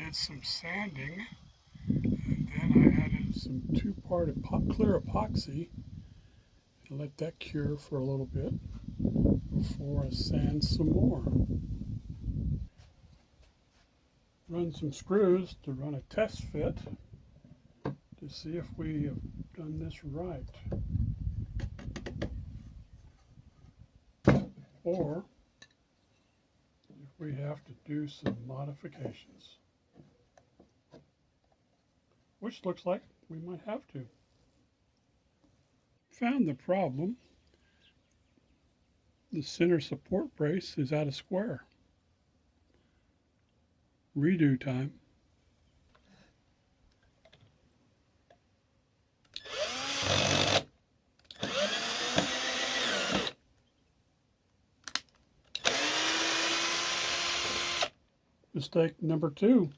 did some sanding, and then I added some two-part clear epoxy and let that cure for a little bit before I sand some more. Run some screws to run a test fit to see if we have done this right, or if we have to do some modifications, which looks like we might have to. Found the problem. The center support brace is out of square. Redo time. Mistake number 2.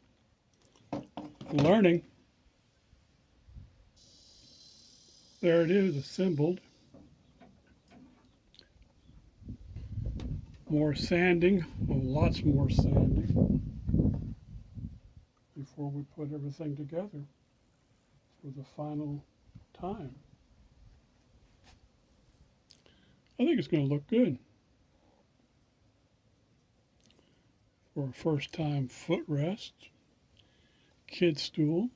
Learning. There it is, assembled. More sanding, lots more sanding before we put everything together for the final time. I think it's going to look good for a first time footrest, kid stool.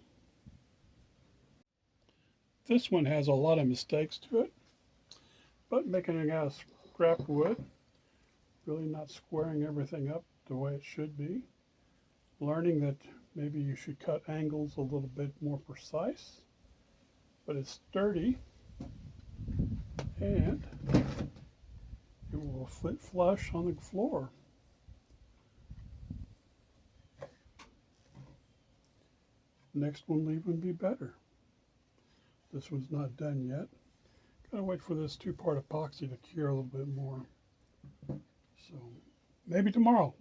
This one has a lot of mistakes to it, but making it out of scrap wood, really not squaring everything up the way it should be. Learning that maybe you should cut angles a little bit more precise, but it's sturdy and it will fit flush on the floor. Next one will even be better. This one's not done yet. Gotta wait for this two-part epoxy to cure a little bit more. So maybe tomorrow.